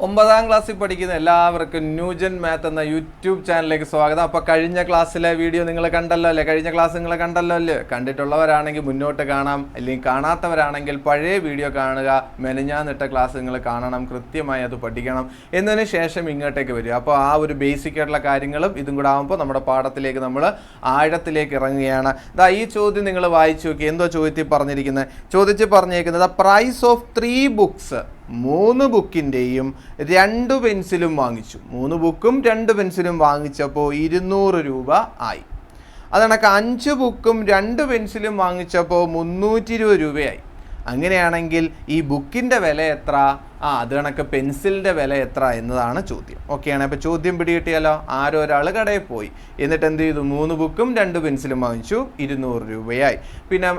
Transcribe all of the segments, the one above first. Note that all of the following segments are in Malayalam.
ഒമ്പതാം ക്ലാസ്സിൽ പഠിക്കുന്ന എല്ലാവർക്കും ന്യൂജൻ മാത്ത് എന്ന യൂട്യൂബ് ചാനലിലേക്ക് സ്വാഗതം. അപ്പോൾ കഴിഞ്ഞ ക്ലാസ്സിലെ വീഡിയോ നിങ്ങൾ കണ്ടല്ലോ അല്ലേ? കഴിഞ്ഞ ക്ലാസ് നിങ്ങൾ കണ്ടല്ലോ അല്ലേ? കണ്ടിട്ടുള്ളവരാണെങ്കിൽ മുന്നോട്ട് കാണാം, അല്ലെങ്കിൽ കാണാത്തവരാണെങ്കിൽ പഴയ വീഡിയോ കാണുക. മെനഞ്ഞാന്നിട്ട ക്ലാസ് നിങ്ങൾ കാണണം, കൃത്യമായി അത് പഠിക്കണം. എന്നതിന് ശേഷം ഇങ്ങോട്ടേക്ക് വരിക. അപ്പോൾ ആ ഒരു ബേസിക് ആയിട്ടുള്ള കാര്യങ്ങളും ഇതും കൂടെ ആകുമ്പോൾ നമ്മുടെ പാഠത്തിലേക്ക് നമ്മൾ ആഴത്തിലേക്ക് ഇറങ്ങുകയാണ്. ഈ ചോദ്യം നിങ്ങൾ വായിച്ചു നോക്കി. എന്തോ ചോദ്യത്തിൽ പറഞ്ഞേക്കുന്നത് പ്രൈസ് ഓഫ് 3 ബുക്സ്, 3 ബുക്കിൻ്റെയും 2 പെൻസിലും വാങ്ങിച്ചു. 3 ബുക്കും 2 പെൻസിലും വാങ്ങിച്ചപ്പോൾ 200 രൂപ ആയി. അതണക്ക് 5 ബുക്കും 2 പെൻസിലും വാങ്ങിച്ചപ്പോൾ 320 രൂപയായി. അങ്ങനെയാണെങ്കിൽ ഈ ബുക്കിൻ്റെ വില എത്ര? അത് കണക്ക് പെൻസിലിൻ്റെ വില എത്ര എന്നതാണ് ചോദ്യം. ഓക്കെയാണ്. അപ്പോൾ ചോദ്യം പിടികിട്ടിയാലോ? ആരോ ഒരാൾ കടയിൽ പോയി, എന്നിട്ട് എന്ത് ചെയ്തു? 3 ബുക്കും 2 പെൻസിലും വാങ്ങിച്ചു, 200 രൂപയായി. പിന്നെ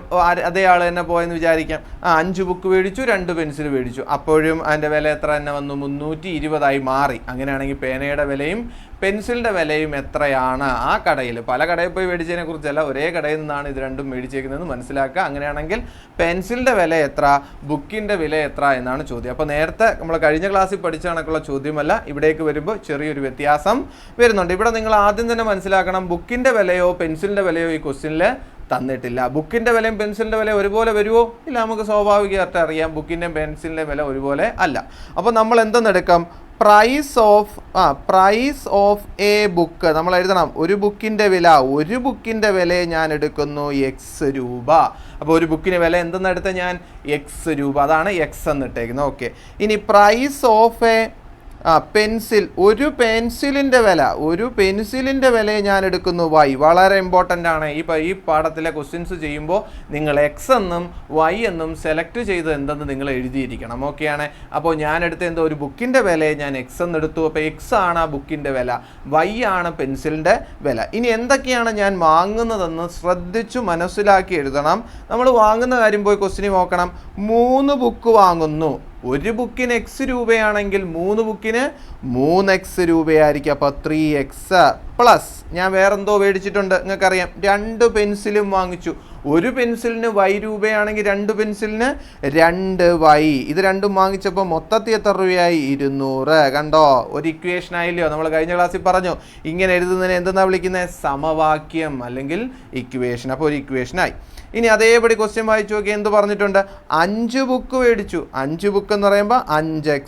അതേ ആൾ തന്നെ പോയെന്ന് വിചാരിക്കാം. 5 ബുക്ക് മേടിച്ചു, 2 പെൻസിൽ മേടിച്ചു. അപ്പോഴും അതിൻ്റെ വില എത്ര തന്നെ വന്നു? 320 മാറി. അങ്ങനെയാണെങ്കിൽ പേനയുടെ വിലയും പെൻസിലിൻ്റെ വിലയും എത്രയാണ്? ആ കടയിൽ, പല കടയിൽ പോയി മേടിച്ചതിനെ കുറിച്ചല്ല, ഒരേ കടയിൽ നിന്നാണ് ഇത് രണ്ടും മേടിച്ചേക്കുന്നതെന്ന് മനസ്സിലാക്കുക. അങ്ങനെയാണെങ്കിൽ പെൻസിലിൻ്റെ വില എത്ര, ബുക്കിൻ്റെ വില എത്ര എന്നാണ് ചോദ്യം. അപ്പോൾ നേരത്തെ നമ്മൾ കഴിഞ്ഞ ക്ലാസ്സിൽ പഠിച്ച കണക്കുള്ള ചോദ്യമല്ല, ഇവിടേക്ക് വരുമ്പോൾ ചെറിയൊരു വ്യത്യാസം വരുന്നുണ്ട്. ഇവിടെ നിങ്ങൾ ആദ്യം തന്നെ മനസ്സിലാക്കണം, ബുക്കിൻ്റെ വിലയോ പെൻസിലിൻ്റെ വിലയോ ഈ ക്വസ്റ്റ്യനിൽ തന്നിട്ടില്ല. ബുക്കിൻ്റെ വിലയും പെൻസിലിൻ്റെ വില ഒരുപോലെ വരുമോ? ഇല്ല, നമുക്ക് സ്വാഭാവികമായിട്ട് അറിയാം ബുക്കിൻ്റെയും പെൻസിലിൻ്റെ വില ഒരുപോലെ അല്ല. അപ്പോൾ നമ്മൾ എന്തെന്നെടുക്കാം? പ്രൈസ് ഓഫ് എ ബുക്ക് നമ്മൾ എഴുതണം. ഒരു ബുക്കിൻ്റെ വില ഞാൻ എടുക്കുന്നു X രൂപ. അപ്പോൾ ഒരു ബുക്കിന് വില എന്തെന്നെടുത്ത ഞാൻ? X രൂപ. അതാണ് X എന്നിട്ടേക്കുന്നത്. ഓക്കെ. ഇനി പ്രൈസ് ഓഫ് എ പെൻസിൽ, ഒരു പെൻസിലിൻ്റെ വില ഞാൻ എടുക്കുന്നു Y. വളരെ ഇമ്പോർട്ടൻ്റ് ആണ്. ഈ പാഠത്തിലെ ക്വസ്റ്റ്യൻസ് ചെയ്യുമ്പോൾ നിങ്ങൾ X എന്നും Y എന്നും സെലക്ട് ചെയ്ത് എന്തെന്ന് നിങ്ങൾ എഴുതിയിരിക്കണം. ഓക്കെയാണ്. അപ്പോൾ ഞാൻ എടുത്ത എന്തോ ഒരു ബുക്കിൻ്റെ വിലയെ ഞാൻ X എന്നെടുത്തു. അപ്പോൾ X ആണ് ആ ബുക്കിൻ്റെ വില, Y ആണ് പെൻസിലിൻ്റെ വില. ഇനി എന്തൊക്കെയാണ് ഞാൻ വാങ്ങുന്നതെന്ന് ശ്രദ്ധിച്ചു മനസ്സിലാക്കി എഴുതണം. നമ്മൾ വാങ്ങുന്ന കാര്യം പോയി ക്വസ്റ്റ്യൻ നോക്കണം. 3 ബുക്ക് വാങ്ങുന്നു. ഒരു ബുക്കിന് X രൂപയാണെങ്കിൽ 3 ബുക്കിന് 3X രൂപയായിരിക്കും. അപ്പോൾ 3X പ്ലസ് ഞാൻ വേറെന്തോ മേടിച്ചിട്ടുണ്ട്, നിങ്ങൾക്കറിയാം. 2 പെൻസിലും വാങ്ങിച്ചു. ഒരു പെൻസിലിന് Y രൂപയാണെങ്കിൽ 2 പെൻസിലിന് 2Y. ഇത് രണ്ടും വാങ്ങിച്ചപ്പോൾ മൊത്തത്തിൽ എത്ര രൂപയായി? 200. കണ്ടോ? ഒരു ഇക്വേഷൻ ആയില്ലയോ? നമ്മൾ കഴിഞ്ഞ ക്ലാസ്സിൽ പറഞ്ഞു, ഇങ്ങനെ എഴുതുന്നതിനെ എന്തെന്നാണ് വിളിക്കുന്നത്? സമവാക്യം അല്ലെങ്കിൽ ഇക്വേഷൻ. അപ്പോൾ ഒരു ഇക്വേഷനായി. ഇനി അതേപടി ക്വസ്റ്റ്യൻ വായിച്ചു നോക്കി. എന്ത് പറഞ്ഞിട്ടുണ്ട്? 5 ബുക്ക് മേടിച്ചു. 5 ബുക്ക് എന്ന് പറയുമ്പോൾ 5X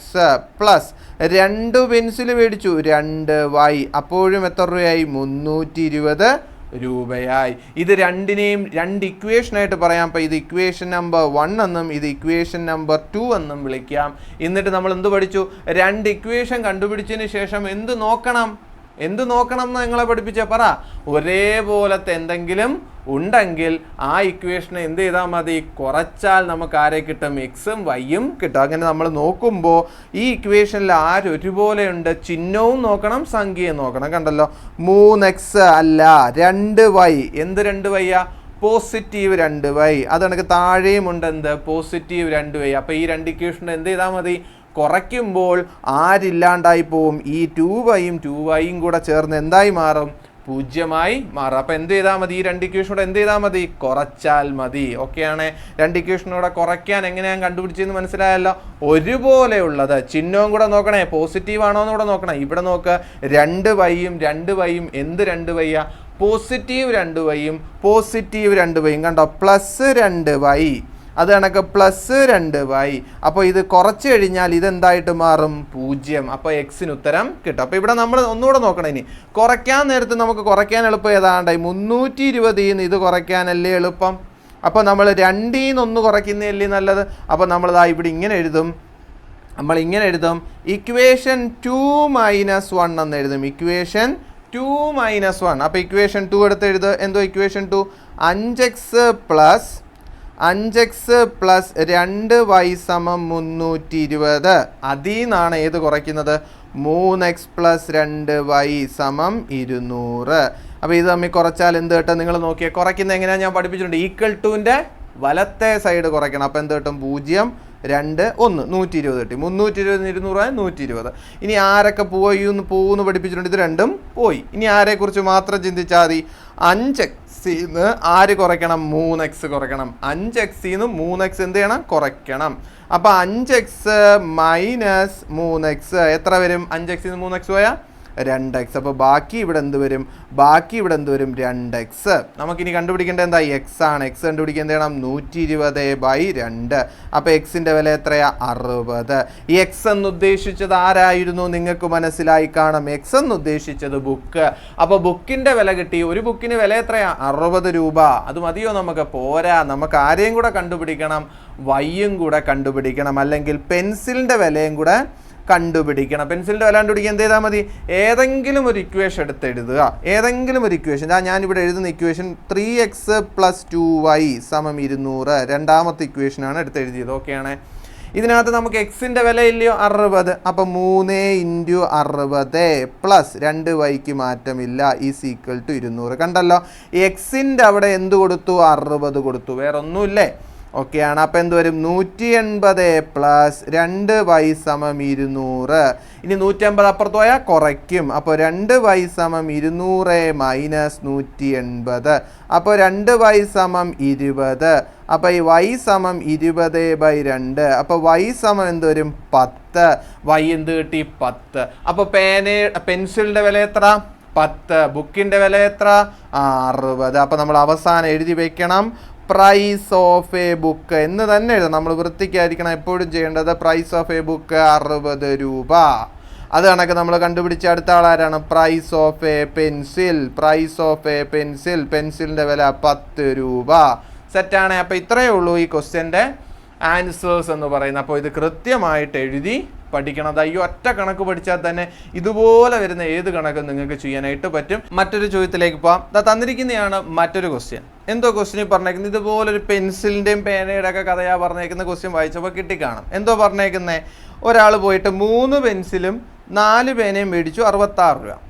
പ്ലസ് 2 പെൻസിൽ മേടിച്ചു, 2Y. അപ്പോഴും എത്ര രൂപയായി? 320 രൂപയായി. ഇത് രണ്ടിനെയും 2 ഇക്വേഷനായിട്ട് പറയാം. അപ്പോൾ ഇത് ഇക്വേഷൻ നമ്പർ 1 എന്നും ഇത് ഇക്വേഷൻ നമ്പർ 2 എന്നും വിളിക്കാം. എന്നിട്ട് നമ്മൾ എന്ത് പഠിച്ചു? 2 ഇക്വേഷൻ കണ്ടുപിടിച്ചതിന് ശേഷം എന്ത് നോക്കണം എന്ന് നിങ്ങളെ പഠിപ്പിച്ച പറ. ഒരേപോലത്തെ എന്തെങ്കിലും ഉണ്ടെങ്കിൽ ആ ഇക്വേഷനെ എന്ത് ചെയ്താൽ മതി? കുറച്ചാൽ നമുക്ക് ആരെ കിട്ടും? Xഉം Yയും കിട്ടും. അങ്ങനെ നമ്മൾ നോക്കുമ്പോൾ ഈ ഇക്വേഷനിൽ ഒരുപോലെ ഉണ്ട്. ചിഹ്നവും നോക്കണം, സംഖ്യയും നോക്കണം. കണ്ടല്ലോ, 3X അല്ല 2Y. എന്ത് 2Y? Positive 2Y. അത് കണക്ക് താഴെയും ഉണ്ട് എന്ത്? Positive 2Y. അപ്പോൾ ഈ 2 ഇക്വേഷൻ എന്ത് ചെയ്താൽ മതി? കുറയ്ക്കുമ്പോൾ ആരില്ലാണ്ടായി പോവും? ഈ 2Yയും 2Yയും കൂടെ ചേർന്ന് എന്തായി മാറും? 0 മാറും. അപ്പോൾ എന്ത് ചെയ്താൽ മതി? ഈ 2 ഇക്വേഷനോടെ എന്ത് ചെയ്താൽ മതി? കുറച്ചാൽ മതി. ഓക്കെയാണ്. 2 ഇക്വേഷനോടെ കുറയ്ക്കാൻ എങ്ങനെയാണ് കണ്ടുപിടിച്ചതെന്ന് മനസ്സിലായല്ലോ? ഒരുപോലെയുള്ളത് ചിഹ്നവും കൂടെ നോക്കണേ. പോസിറ്റീവ് ആണോ എന്ന് കൂടെ നോക്കണം. ഇവിടെ നോക്ക്, 2Yയും 2Yയും എന്ത് 2Y? പോസിറ്റീവ് 2Yയും പോസിറ്റീവ് 2Yയും. കണ്ടോ? Plus 2Y. അത് കണക്ക് പ്ലസ് 2Y. അപ്പോൾ ഇത് കുറച്ച് കഴിഞ്ഞാൽ ഇതെന്തായിട്ട് മാറും? 0. അപ്പോൾ Xന് ഉത്തരം കിട്ടും. അപ്പോൾ ഇവിടെ നമ്മൾ ഒന്നുകൂടെ നോക്കണം. ഇനി കുറയ്ക്കാൻ നേരത്ത് നമുക്ക് കുറയ്ക്കാൻ എളുപ്പം ഏതാണ്ടായി? 320 ഇത് കുറയ്ക്കാനല്ലേ എളുപ്പം? അപ്പോൾ നമ്മൾ 2 1 കുറയ്ക്കുന്നതല്ലേ നല്ലത്? അപ്പോൾ നമ്മളിതാ ഇവിടെ ഇങ്ങനെ എഴുതും. ഇക്വേഷൻ 2 - 1 എന്ന് എഴുതും. ഇക്വേഷൻ 2 - 1. അപ്പോൾ ഇക്വേഷൻ 2 എടുത്ത് എഴുതുക. എന്തോ ഇക്വേഷൻ 2? 5X plus 2Y = 320. അതിൽ നിന്നാണ് ഏത് കുറയ്ക്കുന്നത്? 3X plus 2Y = 200. അപ്പോൾ ഇത് തമ്മിൽ കുറച്ചാൽ എന്ത് കിട്ടും? നിങ്ങൾ നോക്കിയാൽ കുറയ്ക്കുന്നത് എങ്ങനെയാണ് ഞാൻ പഠിപ്പിച്ചിട്ടുണ്ട്. ഈക്വൽ ടുവിൻ്റെ വലത്തെ സൈഡ് കുറയ്ക്കണം. അപ്പോൾ എന്ത് കിട്ടും? 0 2 1 120 കിട്ടി. 320 200 120. ഇനി ആരൊക്കെ പോകുമെന്ന് പഠിപ്പിച്ചിട്ടുണ്ട്? ഇത് രണ്ടും പോയി. ഇനി ആരെക്കുറിച്ച് മാത്രം ചിന്തിച്ചാൽ മതി? 5X എക്സിന്ന് ആര് കുറയ്ക്കണം? 3x കുറയ്ക്കണം. 5x-ന്ന് 3x എന്ത് ചെയ്യണം? കുറയ്ക്കണം. അപ്പോൾ 5x മൈനസ് 3x എത്ര വരും? 5x-ന്ന് 3x പോയാൽ 2x. അപ്പോൾ ബാക്കി ഇവിടെ എന്ത് വരും? ബാക്കി ഇവിടെ എന്ത് വരും? 2x. നമുക്കിനി കണ്ടുപിടിക്കേണ്ടത് എന്താ? എക്സ് ആണ്. എക്സ് കണ്ടുപിടിക്കാൻ എന്ത് ചെയ്യണം? 120/2. അപ്പോൾ എക്സിൻ്റെ വില എത്രയാ? 60. ഈ എക്സ് എന്ന് ഉദ്ദേശിച്ചത് ആരായിരുന്നു? നിങ്ങൾക്ക് മനസ്സിലായി കാണും. എക്സ് എന്ന് ഉദ്ദേശിച്ചത് ബുക്ക്. അപ്പോൾ ബുക്കിൻ്റെ വില കിട്ടി. ഒരു ബുക്കിന് വില എത്രയാ? 60 രൂപ. അത് മതിയോ? നമുക്ക് പോരാ. നമുക്ക് ആരെയും കൂടെ കണ്ടുപിടിക്കണം, വൈയും കൂടെ കണ്ടുപിടിക്കണം, അല്ലെങ്കിൽ പെൻസിലിൻ്റെ വിലയും കൂടെ കണ്ടുപിടിക്കണം. പെൻസിലിൻ്റെ വില കണ്ടുപിടിക്കാൻ എന്ത് ചെയ്താൽ മതി? ഏതെങ്കിലും ഒരു ഇക്വേഷൻ എടുത്ത് എഴുതുക. ഏതെങ്കിലും ഒരു ഇക്വേഷൻ. ഞാനിവിടെ എഴുതുന്ന ഇക്വേഷൻ 3x + 2y = 200. രണ്ടാമത്തെ ഇക്വേഷനാണ് എടുത്ത് എഴുതിയത്. ഓക്കെയാണ്. ഇതിനകത്ത് നമുക്ക് എക്സിൻ്റെ വില ഇല്ലയോ? 60. അപ്പോൾ 3 × 60 പ്ലസ് 2y മാറ്റമില്ല = 200. കണ്ടല്ലോ, എക്സിൻ്റെ അവിടെ എന്ത് കൊടുത്തു? 60 കൊടുത്തു. വേറെ ഒന്നുമില്ലേ? ഓക്കെയാണ്. അപ്പോൾ എന്ത് വരും? 180 പ്ലസ് 2y = 200. ഇനി 180 അപ്പുറത്ത് പോയാൽ കുറയ്ക്കും. അപ്പോൾ 2y = 200 മൈനസ് 180. അപ്പോൾ 2y = 20. അപ്പോൾ ഈ y = 20/2. അപ്പോൾ y = എന്ത് വരും? 10. y എന്ത് കിട്ടി? 10. അപ്പോൾ പെൻസിലിൻ്റെ വില എത്ര? 10. ബുക്കിൻ്റെ വില എത്ര? 60. അപ്പോൾ നമ്മൾ അവസാനം എഴുതി വെക്കണം പ്രൈസ് ഓഫ് എ ബുക്ക് എന്ന് തന്നെ എഴുതാം. നമ്മൾ വൃത്തിക്കായിരിക്കണം എപ്പോഴും ചെയ്യേണ്ടത്. പ്രൈസ് ഓഫ് എ ബുക്ക് 60 രൂപ. അത് കണക്ക് നമ്മൾ കണ്ടുപിടിച്ച അടുത്ത ആളാരാണ്? Price of a pencil. Price of a pencil. പെൻസിലിൻ്റെ വില 10 രൂപ. സെറ്റാണ്. അപ്പോൾ ഇത്രയേ ഉള്ളൂ ഈ ക്വസ്റ്റ്യൻ്റെ ആൻസേഴ്സ് എന്ന് പറയുന്നത്. അപ്പോൾ ഇത് കൃത്യമായിട്ട് എഴുതി പഠിക്കണം. അത് ഈ ഒറ്റ കണക്ക് പഠിച്ചാൽ തന്നെ ഇതുപോലെ വരുന്ന ഏത് കണക്കും നിങ്ങൾക്ക് ചെയ്യാനായിട്ട് പറ്റും. മറ്റൊരു ചോദ്യത്തിലേക്ക് പോകാം. തന്നിരിക്കുന്നതാണ് മറ്റൊരു ക്വസ്റ്റ്യൻ. എന്തോ ക്വസ്റ്റ്യൻ പറഞ്ഞേക്കുന്നത്? ഇതുപോലൊരു പെൻസിലിൻ്റെയും പേനയുടെ ഒക്കെ കഥയാണ് പറഞ്ഞേക്കുന്ന. ക്വസ്റ്റ്യൻ വായിച്ചപ്പോൾ കിട്ടിക്കാണും. എന്തോ പറഞ്ഞേക്കുന്നത്? ഒരാൾ പോയിട്ട് 3 പെൻസിലും 4 പേനയും മേടിച്ചു 66 രൂപ.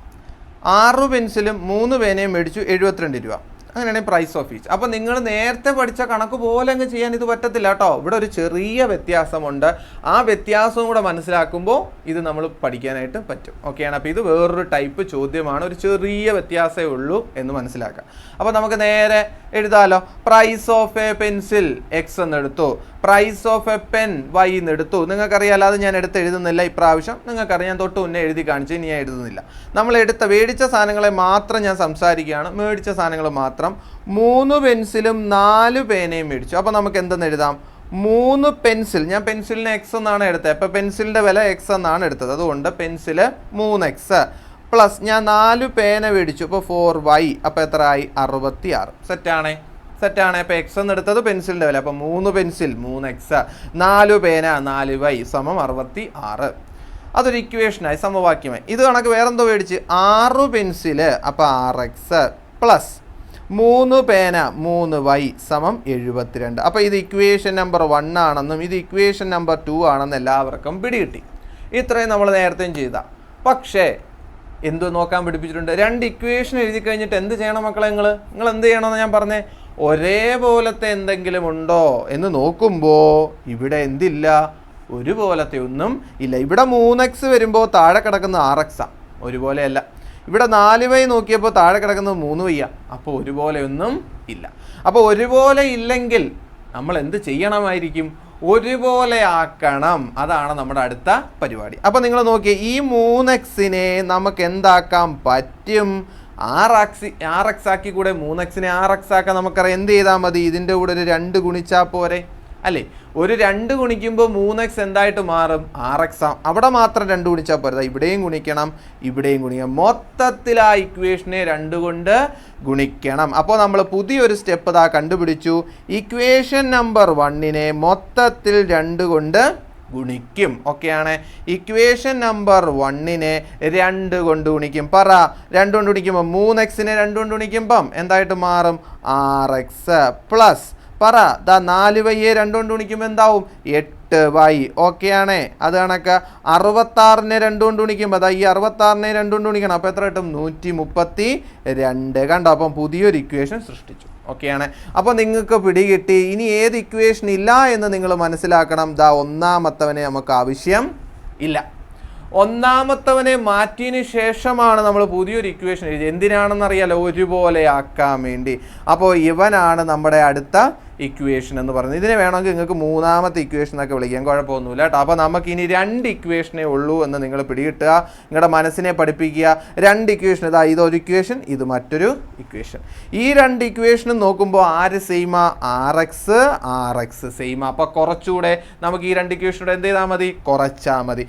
6 പെൻസിലും 3 പേനയും മേടിച്ചു 72 രൂപ. അങ്ങനെയാണെങ്കിൽ പ്രൈസ് ഓഫ് ഈച്ച്. അപ്പോൾ നിങ്ങൾ നേരത്തെ പഠിച്ച കണക്ക് പോലെ അങ്ങ് ചെയ്യാൻ ഇത് പറ്റത്തില്ല കേട്ടോ. ഇവിടെ ഒരു ചെറിയ വ്യത്യാസമുണ്ട്. ആ വ്യത്യാസവും കൂടെ മനസ്സിലാക്കുമ്പോൾ ഇത് നമ്മൾ പഠിക്കാനായിട്ട് പറ്റും. ഓക്കെയാണ്. അപ്പോൾ ഇത് വേറൊരു ടൈപ്പ് ചോദ്യമാണ്. ഒരു ചെറിയ വ്യത്യാസമേ ഉള്ളൂ എന്ന് മനസ്സിലാക്കാം. അപ്പോൾ നമുക്ക് നേരെ എഴുതാമല്ലോ. Price of a pencil X എന്നെടുത്തു. Price of a pen Y എന്നെടുത്തു. നിങ്ങൾക്കറിയാലോ, അത് ഞാൻ എടുത്ത് എഴുതുന്നില്ല ഇപ്രാവശ്യം. നിങ്ങൾക്കറിയാം, ഞാൻ തൊട്ട് മുന്നേ എഴുതി കാണിച്ചു. ഇനി ഞാൻ എഴുതുന്നില്ല. നമ്മൾ മേടിച്ച സാധനങ്ങളെ മാത്രം ഞാൻ സംസാരിക്കുകയാണ്. മേടിച്ച സാധനങ്ങൾ മാത്രം. 3 പെൻസിലും 4 പേനയും മേടിച്ചു. അപ്പോൾ നമുക്ക് എന്തെന്ന് എഴുതാം? 3 പെൻസിൽ. ഞാൻ പെൻസിലിന് എക്സ് എന്നാണ് എടുത്തത്. അപ്പോൾ പെൻസിലിൻ്റെ വില എക്സ് എന്നാണ് എടുത്തത്. അതുകൊണ്ട് പെൻസിൽ 3x പ്ലസ് ഞാൻ 4 പേന മേടിച്ചു. അപ്പോൾ 4y. അപ്പോൾ എത്ര ആയി? 66. സെറ്റാണേ. അപ്പോൾ എക്സ് എന്ന് എടുത്തത് പെൻസിലിൻ്റെ വില. അപ്പോൾ 3 പെൻസിൽ 3x, 4 പേന 4y = 66. അതൊരു ഇക്വേഷനായി, സമവാക്യമായി. ഇത് കണക്ക് വേറെന്തോ മേടിച്ച് 6 പെൻസിൽ. അപ്പോൾ 6x പ്ലസ് 3 പേന 3y = 72. അപ്പോൾ ഇത് ഇക്വേഷൻ നമ്പർ 1 ആണെന്നും ഇത് ഇക്വേഷൻ നമ്പർ 2 ആണെന്നും എല്ലാവർക്കും പിടികിട്ടി. ഇത്രയും നമ്മൾ നേരത്തെയും ചെയ്ത. പക്ഷേ എന്ത് നോക്കാൻ പഠിപ്പിച്ചിട്ടുണ്ട്? 2 ഇക്വേഷൻ എഴുതി കഴിഞ്ഞിട്ട് എന്ത് ചെയ്യണം മക്കളെ? നിങ്ങൾ എന്ത് ചെയ്യണമെന്ന് ഞാൻ പറഞ്ഞേ. ഒരേപോലത്തെ എന്തെങ്കിലും ഉണ്ടോ എന്ന് നോക്കുമ്പോൾ ഇവിടെ എന്തില്ല? ഒരുപോലത്തെ ഒന്നും ഇല്ല. ഇവിടെ 3x വരുമ്പോൾ താഴെ കിടക്കുന്ന 6x ഒരുപോലെയല്ല. ഇവിടെ 4y നോക്കിയപ്പോൾ താഴെ കിടക്കുന്നത് 3y. അപ്പോൾ ഒരുപോലെയൊന്നും ഇല്ല. അപ്പോൾ ഒരുപോലെ ഇല്ലെങ്കിൽ നമ്മൾ എന്ത് ചെയ്യണമായിരിക്കും? ഒരുപോലെ ആക്കണം. അതാണ് നമ്മുടെ അടുത്ത പരിപാടി. അപ്പോൾ നിങ്ങൾ നോക്കിയേ, ഈ 3x-നെ നമുക്ക് എന്താക്കാൻ പറ്റും? 6x ആക്കി കൂടെ. 3x-നെ 6x ആക്കാൻ നമുക്കറിയാം. എന്ത് ചെയ്താൽ മതി? ഇതിൻ്റെ കൂടെ ഒരു 2 ഗുണിച്ചാൽ പോരെ അല്ലേ? ഒരു 2 ഗുണിക്കുമ്പോൾ 3x എന്തായിട്ട് മാറും? 6x. അവിടെ മാത്രം 2 ഗുണിച്ചാൽ പോരാ, ഇവിടെയും ഗുണിക്കണം, ഇവിടെയും ഗുണിക്കണം. മൊത്തത്തിൽ ആ ഇക്വേഷനെ 2 കൊണ്ട് ഗുണിക്കണം. അപ്പോൾ നമ്മൾ പുതിയൊരു സ്റ്റെപ്പ് കണ്ടുപിടിച്ചു. ഇക്വേഷൻ നമ്പർ 1-നെ മൊത്തത്തിൽ 2 കൊണ്ട് ഗുണിക്കും. ഓക്കെയാണ്. ഇക്വേഷൻ നമ്പർ 1-നെ 2 കൊണ്ട് ഗുണിക്കും. പറ, 2 കൊണ്ട് ഗുണിക്കുമ്പോൾ 3x-നെ 2 കൊണ്ട് ഗുണിക്കുമ്പം എന്തായിട്ട് മാറും? 6x പ്ലസ് പറ 4y 2 കൊണ്ട് ഗുണിക്കുമ്പോൾ എന്താവും? 8y. ഓക്കെയാണേ. അത് കണക്ക് 66-നെ 2 കൊണ്ട് ഗുണിക്കുമ്പോൾ ഈ 66-നെ 2 കൊണ്ട് ഗുണിക്കണം. അപ്പോൾ എത്ര കിട്ടും? 132. കണ്ടോ? അപ്പം പുതിയൊരു ഇക്വേഷൻ സൃഷ്ടിച്ചു. ഓക്കെയാണ്. അപ്പോൾ നിങ്ങൾക്ക് പിടികിട്ടി. ഇനി ഏത് ഇക്വേഷൻ ഇല്ല എന്ന് നിങ്ങൾ മനസ്സിലാക്കണം. ഒന്നാമത്തവനെ നമുക്ക് ആവശ്യം ഇല്ല. ഒന്നാമത്തവനെ മാറ്റിയതിന് ശേഷമാണ് നമ്മൾ പുതിയൊരു ഇക്വേഷൻ എഴുതി. എന്തിനാണെന്നറിയാലോ? ഒരുപോലെ ആക്കാൻ വേണ്ടി. അപ്പോൾ ഇവനാണ് നമ്മുടെ അടുത്ത ഇക്വേഷൻ എന്ന് പറയുന്നത്. ഇതിനെ വേണമെങ്കിൽ നിങ്ങൾക്ക് മൂന്നാമത്തെ ഇക്വേഷൻ എന്നൊക്കെ വിളിക്കാം, കുഴപ്പമൊന്നുമില്ല കേട്ടോ. അപ്പോൾ നമുക്ക് ഇനി 2 ഇക്വേഷനേ ഉള്ളൂ എന്ന് നിങ്ങൾ പിടികിട്ടുക, നിങ്ങളുടെ മനസ്സിനെ പഠിപ്പിക്കുക. 2 ഇക്വേഷൻ, ഇതൊരു ഇക്വേഷൻ, ഇത് മറ്റൊരു ഇക്വേഷൻ. ഈ 2 ഇക്വേഷനും നോക്കുമ്പോൾ ആര് സെയിമാ? RX സെയിമാ. അപ്പോൾ കുറച്ചുകൂടെ നമുക്ക് ഈ 2 ഇക്വേഷനോട് എന്ത് ചെയ്താൽ മതി? കുറച്ചാൽ മതി.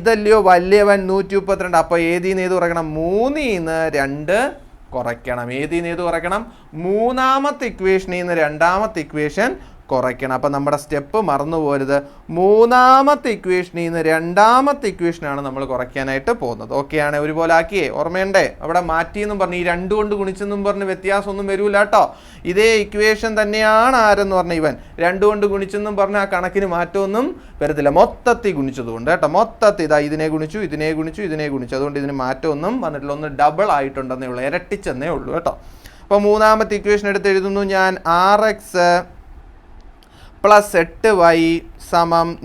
ഇതല്ലയോ വലിയവൻ 132. അപ്പോൾ ഏതിന്ന് ഏത് കുറയ്ക്കണം? 3ന്ന് 2 കുറയ്ക്കണം. ഏതിന്ന് ഏത് കുറയ്ക്കണം? മൂന്നാമത്തെ ഇക്വേഷനിൽ നിന്ന് രണ്ടാമത്തെ ഇക്വേഷൻ കുറയ്ക്കണം. അപ്പം നമ്മുടെ സ്റ്റെപ്പ് മറന്നു പോരുത്. മൂന്നാമത്തെ ഇക്വേഷനിൽ നിന്ന് രണ്ടാമത്തെ ഇക്വേഷനാണ് നമ്മൾ കുറയ്ക്കാനായിട്ട് പോകുന്നത്. ഓക്കെയാണ്? ഒരുപോലെ ആക്കിയേ? ഓർമ്മയുണ്ടേ? അവിടെ മാറ്റിയെന്നും പറഞ്ഞ് ഈ 2 കൊണ്ട് ഗുണിച്ചെന്നും പറഞ്ഞ് വ്യത്യാസമൊന്നും വരില്ല കേട്ടോ. ഇതേ ഇക്വേഷൻ തന്നെയാണ് ആരെന്ന് പറഞ്ഞ ഇവൻ 2 കൊണ്ട് ഗുണിച്ചെന്നും പറഞ്ഞ് ആ കണക്കിന് മാറ്റമൊന്നും വരത്തില്ല. മൊത്തത്തിൽ ഗുണിച്ചതുകൊണ്ട് കേട്ടോ. മൊത്തത്തിൽ ഇതിനെ ഗുണിച്ചു, ഇതിനെ ഗുണിച്ചു, ഇതിനെ ഗുണിച്ചു. അതുകൊണ്ട് ഇതിന് മാറ്റമൊന്നും വന്നിട്ടില്ല. ഒന്ന് ഡബിൾ ആയിട്ടുണ്ടെന്നേ ഉള്ളൂ, ഇരട്ടിച്ചെന്നേ ഉള്ളൂ കേട്ടോ. അപ്പോൾ മൂന്നാമത്തെ ഇക്വേഷൻ എടുത്ത് എഴുതുന്നു ഞാൻ. RX + 8y =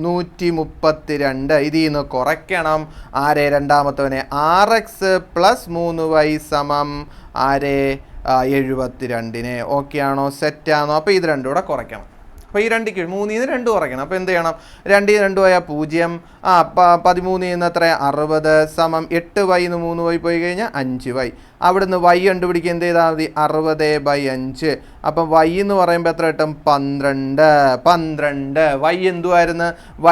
132. ഇതിൽ നിന്ന് കുറയ്ക്കണം ആരെ? രണ്ടാമത്തവനെ. RX + 3y = 72. ഓക്കെ ആണോ? സെറ്റാണോ? അപ്പോൾ ഇത് രണ്ടും കൂടെ കുറയ്ക്കണം. അപ്പോൾ ഈ 2 3ന്ന് 2 കുറയ്ക്കണം. അപ്പോൾ എന്ത് ചെയ്യണം? 2 2 പോയാൽ 0. 13 എത്ര? 60 8y 3y പോയി കഴിഞ്ഞാൽ 5y. അവിടുന്ന് y കണ്ടുപിടിക്കുക. എന്ത് ചെയ്താൽ മതി? 60/5. അപ്പം y എന്ന് പറയുമ്പോൾ എത്ര കിട്ടും? 12. y എന്തുമായിരുന്നു? y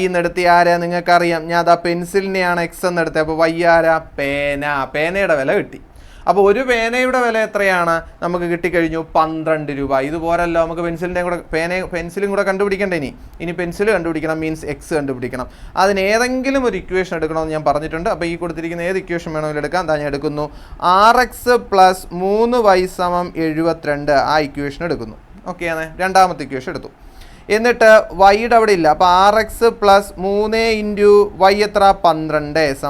എന്നെടുത്ത് ആരാ? നിങ്ങൾക്കറിയാം. ഞാൻ അതാ പെൻസിലിനെയാണ് x എന്നെടുത്തത്. അപ്പോൾ y ആരാ? പേനയുടെ വില കിട്ടി. അപ്പോൾ ഒരു പേനയുടെ വില എത്രയാണ് നമുക്ക് കിട്ടിക്കഴിഞ്ഞു? 12 രൂപ. ഇതുപോലല്ലോ നമുക്ക് പെൻസിലും കൂടെ കണ്ടുപിടിക്കണ്ടേ? ഇനി പെൻസിൽ കണ്ടുപിടിക്കണം, മീൻസ് എക്സ് കണ്ടുപിടിക്കണം. അതിന് ഏതെങ്കിലും ഒരു ഇക്വേഷൻ എടുക്കണമെന്ന് ഞാൻ പറഞ്ഞിട്ടുണ്ട്. അപ്പോൾ ഈ കൊടുത്തിരിക്കുന്ന ഏത് ഇക്വേഷൻ വേണമെങ്കിലും എടുക്കാം. ഞാൻ എടുക്കുന്നു RX + 3y = 72. ആ ഇക്വേഷൻ എടുക്കുന്നു. ഓക്കെയാണ്? രണ്ടാമത്തെ ഇക്വേഷൻ എടുത്തു. എന്നിട്ട് വൈയുടെ അവിടെ ഇല്ല. അപ്പോൾ RX + 3 × y എത്ര? 12 =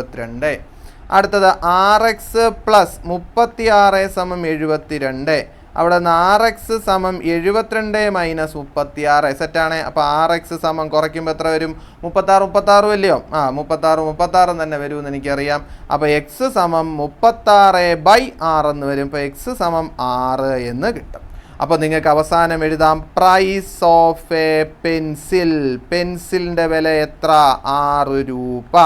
72. അടുത്തത് RX + 36 = 72. അവിടെ നിന്ന് RX = 72 - 36. സെറ്റാണ്. അപ്പോൾ RX കുറയ്ക്കുമ്പോൾ എത്ര വരും? 36 അല്ലയോ? 36 തന്നെ വരുമെന്ന് എനിക്കറിയാം. അപ്പോൾ x = 36/6 എന്ന് വരും. അപ്പോൾ x = 6 എന്ന് കിട്ടും. അപ്പോൾ നിങ്ങൾക്ക് അവസാനം എഴുതാം പ്രൈസ് ഓഫ് എ പെൻസിൽ. പെൻസിലിൻ്റെ വില എത്ര? 6 രൂപ.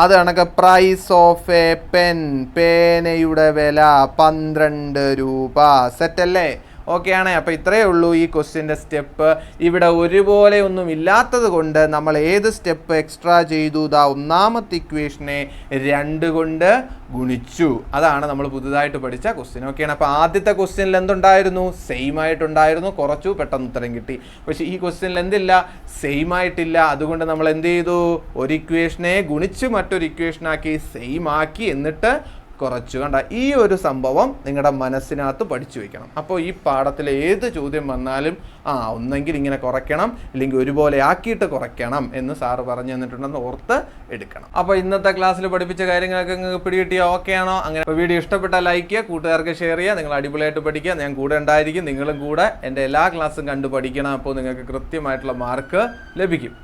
അത് കണക്ക് പ്രൈസ് ഓഫ് എ പെൻ. പേനയുടെ വില 12 രൂപ. സെറ്റല്ലേ? ഓക്കെ ആണ്. അപ്പോൾ ഇത്രയേ ഉള്ളൂ ഈ ക്വസ്റ്റ്യൻ്റെ സ്റ്റെപ്പ്. ഇവിടെ ഒരുപോലെ ഒന്നും ഇല്ലാത്തത് കൊണ്ട് നമ്മൾ ഏത് സ്റ്റെപ്പ് എക്സ്ട്രാ ചെയ്തു? ഒന്നാമത്തെ ഇക്വേഷനെ 2 കൊണ്ട് ഗുണിച്ചു. അതാണ് നമ്മൾ പുതുതായിട്ട് പഠിച്ച ക്വസ്റ്റ്യൻ. ഓക്കെയാണ്? അപ്പോൾ ആദ്യത്തെ ക്വസ്റ്റ്യനിൽ എന്തുണ്ടായിരുന്നു? സെയിം ആയിട്ടുണ്ടായിരുന്നു. കുറച്ചു പെട്ടെന്ന് ഉത്തരം കിട്ടി. പക്ഷേ ഈ ക്വസ്റ്റ്യനിൽ എന്തില്ല? സെയിം ആയിട്ടില്ല. അതുകൊണ്ട് നമ്മൾ എന്ത് ചെയ്തു? ഒരു ഇക്വേഷനെ ഗുണിച്ച് മറ്റൊരു ഇക്വേഷനാക്കി സെയിം ആക്കി, എന്നിട്ട് കുറച്ചു. കണ്ട, ഈ ഒരു സംഭവം നിങ്ങളുടെ മനസ്സിനകത്ത് പഠിച്ചു വെക്കണം. അപ്പോൾ ഈ പാഠത്തിൽ ഏത് ചോദ്യം വന്നാലും ഒന്നെങ്കിൽ ഇങ്ങനെ കുറയ്ക്കണം, ഇല്ലെങ്കിൽ ഒരുപോലെ ആക്കിയിട്ട് കുറയ്ക്കണം എന്ന് സാറ് പറഞ്ഞു തന്നിട്ടുണ്ടെന്ന് ഓർത്ത് എടുക്കണം. അപ്പോൾ ഇന്നത്തെ ക്ലാസ്സിൽ പഠിപ്പിച്ച കാര്യങ്ങളൊക്കെ നിങ്ങൾക്ക് പിടികിട്ടിയോ? ഓക്കെ ആണോ? അങ്ങനെ വീഡിയോ ഇഷ്ടപ്പെട്ടാൽ ലൈക്ക് ചെയ്യുക, കൂട്ടുകാർക്ക് ഷെയർ ചെയ്യുക. നിങ്ങൾ അടിപൊളിയായിട്ട് പഠിക്കുക. ഞാൻ കൂടെ ഉണ്ടായിരിക്കും. നിങ്ങളും കൂടെ എൻ്റെ എല്ലാ ക്ലാസ്സും കണ്ടു പഠിക്കണം. അപ്പോൾ നിങ്ങൾക്ക് കൃത്യമായിട്ടുള്ള മാർക്ക് ലഭിക്കും.